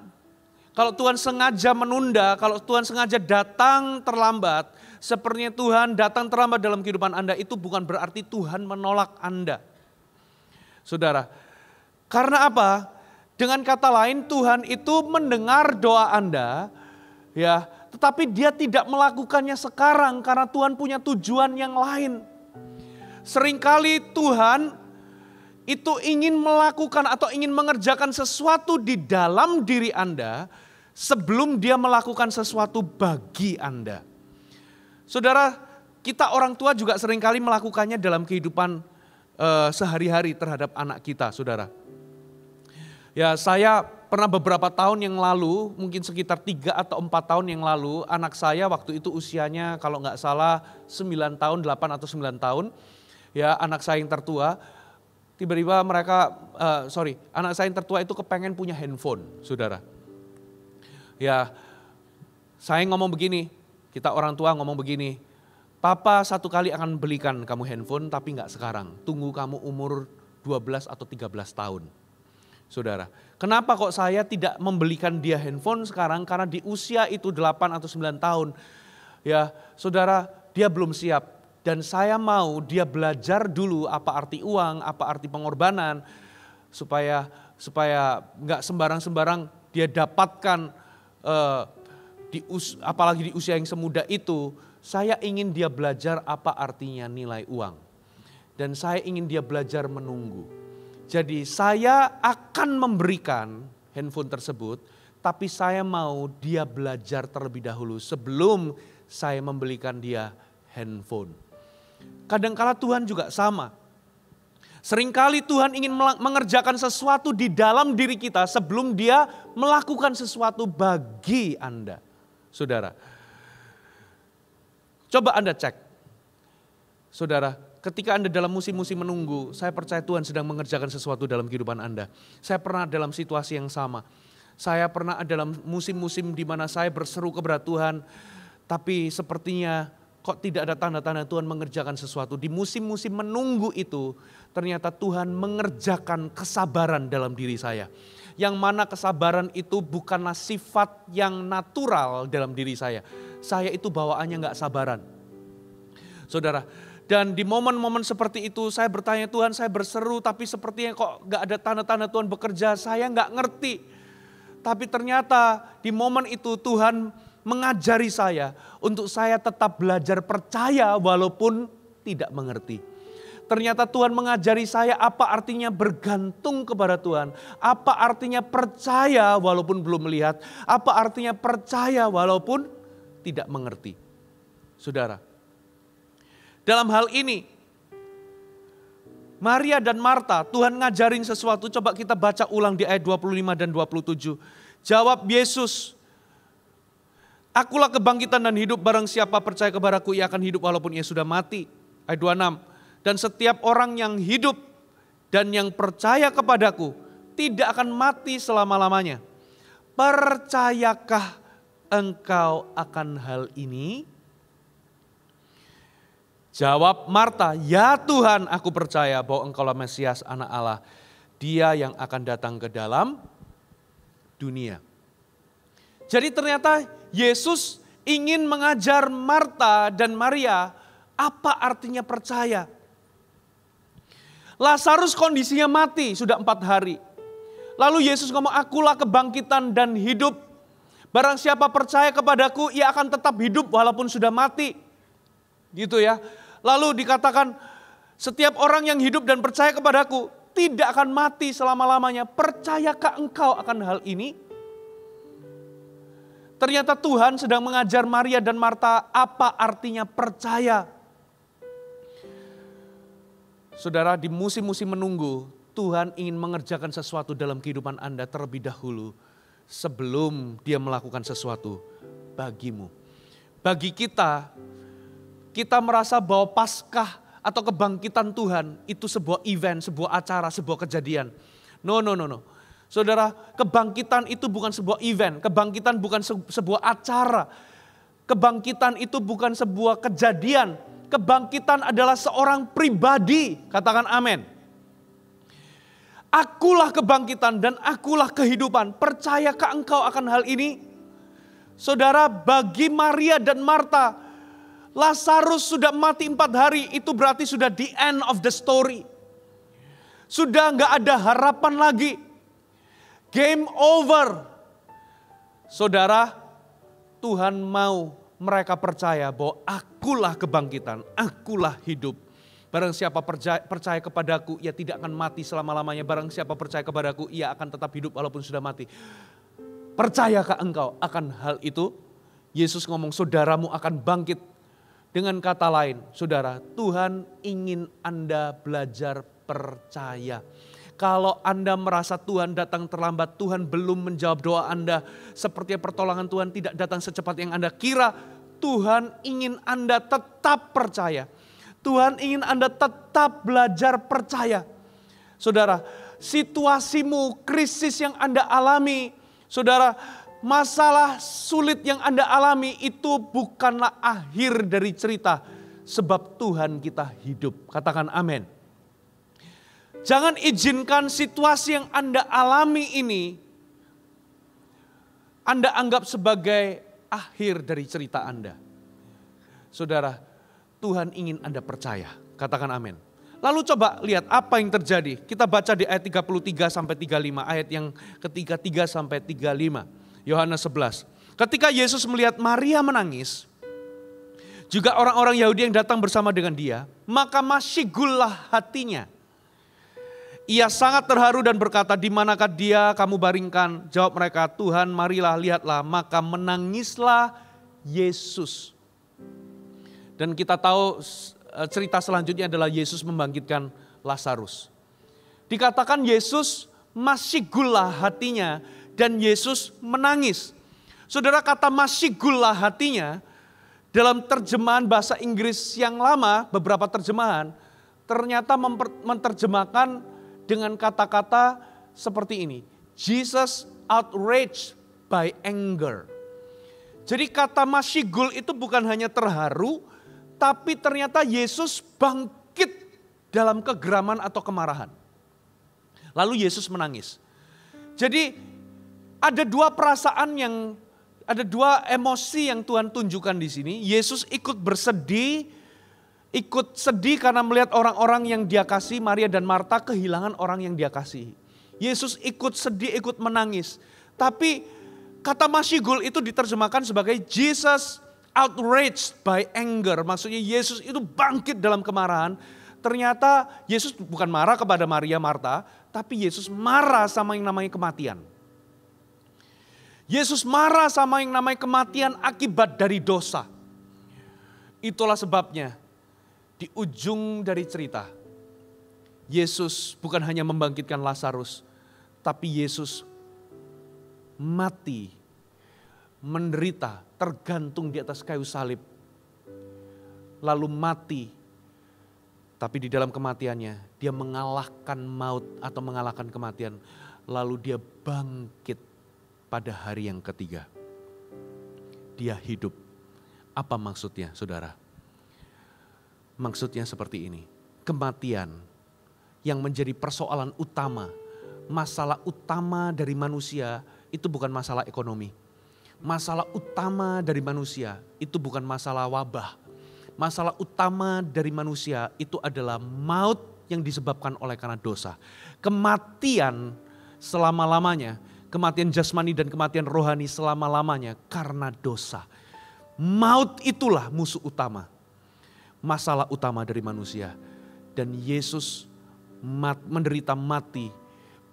[SPEAKER 2] kalau Tuhan sengaja menunda, kalau Tuhan sengaja datang terlambat, sepertinya Tuhan datang terlambat dalam kehidupan Anda, itu bukan berarti Tuhan menolak Anda. Saudara, karena apa? Dengan kata lain Tuhan itu mendengar doa Anda, ya, tetapi Dia tidak melakukannya sekarang karena Tuhan punya tujuan yang lain. Seringkali Tuhan itu ingin melakukan atau ingin mengerjakan sesuatu di dalam diri Anda sebelum Dia melakukan sesuatu bagi Anda. Saudara, kita orang tua juga seringkali melakukannya dalam kehidupan sehari-hari terhadap anak kita, saudara. Ya, saya pernah beberapa tahun yang lalu, mungkin sekitar 3 atau 4 tahun yang lalu, anak saya waktu itu usianya kalau nggak salah 9 tahun, 8 atau 9 tahun. Ya, anak saya yang tertua, tiba-tiba anak saya yang tertua itu kepengen punya handphone, saudara. Ya, saya ngomong begini, kita orang tua ngomong begini, Papa satu kali akan belikan kamu handphone tapi nggak sekarang, tunggu kamu umur 12 atau 13 tahun. Saudara, kenapa kok saya tidak membelikan dia handphone sekarang? Karena di usia itu 8 atau 9 tahun. Ya, saudara, dia belum siap. Dan saya mau dia belajar dulu apa arti uang, apa arti pengorbanan. Supaya nggak sembarang-sembarang dia dapatkan, apalagi di usia yang semuda itu. Saya ingin dia belajar apa artinya nilai uang. Dan saya ingin dia belajar menunggu. Jadi saya akan memberikan handphone tersebut, tapi saya mau dia belajar terlebih dahulu sebelum saya membelikan dia handphone. Kadangkala Tuhan juga sama. Seringkali Tuhan ingin mengerjakan sesuatu di dalam diri kita sebelum dia melakukan sesuatu bagi Anda. Saudara, coba Anda cek. Saudara, ketika Anda dalam musim-musim menunggu, saya percaya Tuhan sedang mengerjakan sesuatu dalam kehidupan Anda. Saya pernah dalam situasi yang sama. Saya pernah dalam musim-musim di mana saya berseru kepada Tuhan, tapi sepertinya kok tidak ada tanda-tanda Tuhan mengerjakan sesuatu. Di musim-musim menunggu itu, ternyata Tuhan mengerjakan kesabaran dalam diri saya. Yang mana kesabaran itu bukanlah sifat yang natural dalam diri saya. Saya itu bawaannya gak sabaran. Saudara, dan di momen-momen seperti itu saya bertanya, Tuhan saya berseru tapi sepertinya kok gak ada tanda-tanda Tuhan bekerja. Saya gak ngerti. Tapi ternyata di momen itu Tuhan mengajari saya untuk saya tetap belajar percaya walaupun tidak mengerti. Ternyata Tuhan mengajari saya apa artinya bergantung kepada Tuhan. Apa artinya percaya walaupun belum melihat. Apa artinya percaya walaupun tidak mengerti. Saudara, dalam hal ini Maria dan Marta, Tuhan ngajarin sesuatu. Coba kita baca ulang di ayat 25 dan 27. Jawab Yesus, akulah kebangkitan dan hidup, barang siapa percaya kepadaku ia akan hidup walaupun ia sudah mati. Ayat 26. Dan setiap orang yang hidup dan yang percaya kepadaku tidak akan mati selama-lamanya. Percayakah engkau akan hal ini? Jawab Marta, ya Tuhan, aku percaya bahwa engkaulah Mesias anak Allah, dia yang akan datang ke dalam dunia. Jadi ternyata Yesus ingin mengajar Marta dan Maria apa artinya percaya. Lazarus kondisinya mati sudah 4 hari. Lalu Yesus ngomong, akulah kebangkitan dan hidup. Barang siapa percaya kepadaku ia akan tetap hidup walaupun sudah mati. Gitu ya. Lalu dikatakan setiap orang yang hidup dan percaya kepadaku tidak akan mati selama-lamanya. Percayakah engkau akan hal ini? Ternyata Tuhan sedang mengajar Maria dan Marta apa artinya percaya. Saudara, di musim-musim menunggu, Tuhan ingin mengerjakan sesuatu dalam kehidupan Anda terlebih dahulu sebelum dia melakukan sesuatu bagimu. Bagi kita merasa bahwa Paskah atau kebangkitan Tuhan itu sebuah event, sebuah acara, sebuah kejadian. No. Saudara, kebangkitan itu bukan sebuah event, kebangkitan bukan sebuah acara. Kebangkitan itu bukan sebuah kejadian, kebangkitan adalah seorang pribadi, katakan amin. Akulah kebangkitan dan akulah kehidupan, percayakah engkau akan hal ini? Saudara, bagi Maria dan Marta, Lazarus sudah mati 4 hari, itu berarti sudah the end of the story. Sudah gak ada harapan lagi. Game over. Saudara, Tuhan mau mereka percaya bahwa akulah kebangkitan, akulah hidup. Barang siapa percaya kepadaku, ia tidak akan mati selama-lamanya. Barang siapa percaya kepadaku, ia akan tetap hidup walaupun sudah mati. Percayakah engkau akan hal itu? Yesus ngomong, saudaramu akan bangkit. Dengan kata lain, saudara, Tuhan ingin Anda belajar percaya. Kalau Anda merasa Tuhan datang terlambat, Tuhan belum menjawab doa Anda, seperti pertolongan Tuhan tidak datang secepat yang Anda kira, Tuhan ingin Anda tetap percaya. Tuhan ingin Anda tetap belajar percaya. Saudara, situasimu, krisis yang Anda alami, saudara, masalah sulit yang Anda alami itu bukanlah akhir dari cerita. Sebab Tuhan kita hidup. Katakan amin. Jangan izinkan situasi yang Anda alami ini Anda anggap sebagai akhir dari cerita Anda. Saudara, Tuhan ingin Anda percaya. Katakan amin. Lalu coba lihat apa yang terjadi. Kita baca di ayat 33 sampai 35, ayat yang ketiga 3 sampai 35. Yohanes 11. Ketika Yesus melihat Maria menangis, juga orang-orang Yahudi yang datang bersama dengan dia, maka masyghullah hatinya. Ia sangat terharu dan berkata, di manakah dia kamu baringkan? Jawab mereka, Tuhan marilah lihatlah. Maka menangislah Yesus. Dan kita tahu cerita selanjutnya adalah Yesus membangkitkan Lazarus. Dikatakan Yesus masih gula hatinya dan Yesus menangis. Saudara, kata masih gula hatinya dalam terjemahan bahasa Inggris yang lama, beberapa terjemahan ternyata menerjemahkan dengan kata-kata seperti ini. Jesus outraged by anger. Jadi kata masyigul itu bukan hanya terharu, tapi ternyata Yesus bangkit dalam kegeraman atau kemarahan. Lalu Yesus menangis. Jadi ada dua perasaan ada dua emosi yang Tuhan tunjukkan di sini. Yesus ikut bersedih, ikut sedih karena melihat orang-orang yang dia kasih, Maria dan Marta kehilangan orang yang dia kasih. Yesus ikut sedih, ikut menangis. Tapi kata masyigul itu diterjemahkan sebagai Jesus outraged by anger. Maksudnya Yesus itu bangkit dalam kemarahan. Ternyata Yesus bukan marah kepada Maria Marta, tapi Yesus marah sama yang namanya kematian. Yesus marah sama yang namanya kematian akibat dari dosa. Itulah sebabnya di ujung dari cerita, Yesus bukan hanya membangkitkan Lazarus, tapi Yesus mati, menderita, tergantung di atas kayu salib. Lalu mati. Tapi di dalam kematiannya, dia mengalahkan maut atau mengalahkan kematian. Lalu dia bangkit pada hari yang ketiga. Dia hidup. Apa maksudnya, saudara? Maksudnya seperti ini. Kematian yang menjadi persoalan utama, masalah utama dari manusia itu bukan masalah ekonomi. Masalah utama dari manusia itu bukan masalah wabah. Masalah utama dari manusia itu adalah maut yang disebabkan oleh karena dosa. Kematian selama-lamanya, kematian jasmani dan kematian rohani selama-lamanya karena dosa. Maut itulah musuh utama, masalah utama dari manusia. Dan Yesus menderita mati,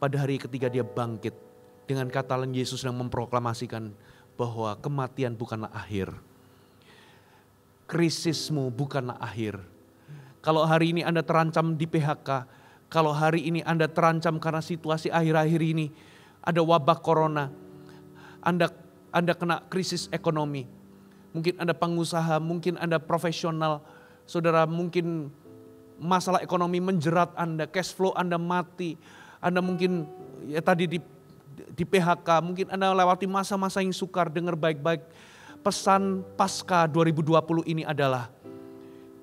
[SPEAKER 2] pada hari ketiga dia bangkit. Dengan kata lain Yesus yang memproklamasikan bahwa kematian bukanlah akhir. Krisismu bukanlah akhir. Kalau hari ini Anda terancam di PHK, kalau hari ini Anda terancam karena situasi akhir-akhir ini, ada wabah corona, Anda kena krisis ekonomi, mungkin Anda pengusaha, mungkin Anda profesional, saudara mungkin masalah ekonomi menjerat Anda, cash flow Anda mati, Anda mungkin ya tadi di PHK, mungkin Anda lewati masa-masa yang sukar. Dengar baik-baik, pesan Paskah 2020 ini adalah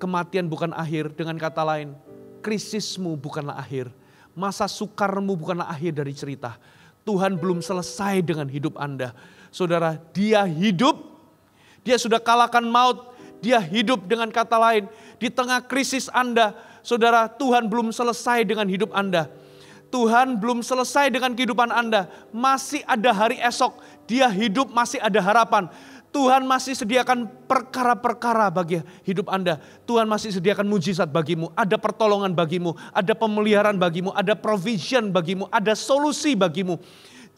[SPEAKER 2] kematian bukan akhir. Dengan kata lain, krisismu bukanlah akhir. Masa sukarmu bukanlah akhir dari cerita. Tuhan belum selesai dengan hidup Anda. Saudara, dia hidup. Dia sudah kalahkan maut. Dia hidup, dengan kata lain. Di tengah krisis Anda, saudara, Tuhan belum selesai dengan hidup Anda. Tuhan belum selesai dengan kehidupan Anda. Masih ada hari esok. Dia hidup, masih ada harapan. Tuhan masih sediakan perkara-perkara bagi hidup Anda. Tuhan masih sediakan mujizat bagimu. Ada pertolongan bagimu. Ada pemeliharaan bagimu. Ada provision bagimu. Ada solusi bagimu.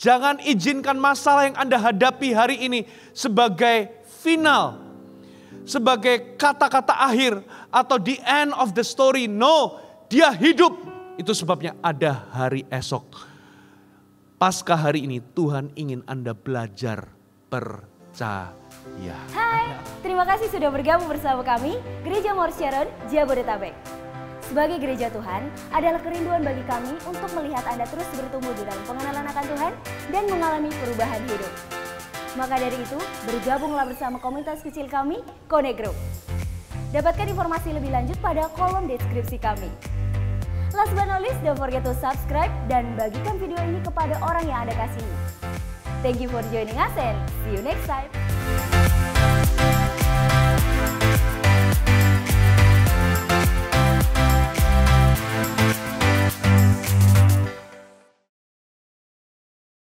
[SPEAKER 2] Jangan izinkan masalah yang Anda hadapi hari ini sebagai final. Sebagai kata-kata akhir. Atau the end of the story. No, dia hidup. Itu sebabnya ada hari esok. Pasca hari ini Tuhan ingin Anda belajar percaya.
[SPEAKER 3] Hai, terima kasih sudah bergabung bersama kami, Gereja Mount Sharon, Jabodetabek. Sebagai gereja Tuhan, adalah kerinduan bagi kami untuk melihat Anda terus bertumbuh di dalam pengenalan akan Tuhan dan mengalami perubahan hidup. Maka dari itu, bergabunglah bersama komunitas kecil kami, Connect Group. Dapatkan informasi lebih lanjut pada kolom deskripsi kami. Last but not least, don't forget to subscribe dan bagikan video ini kepada orang yang Anda kasihi. Thank you for joining us and see you next time.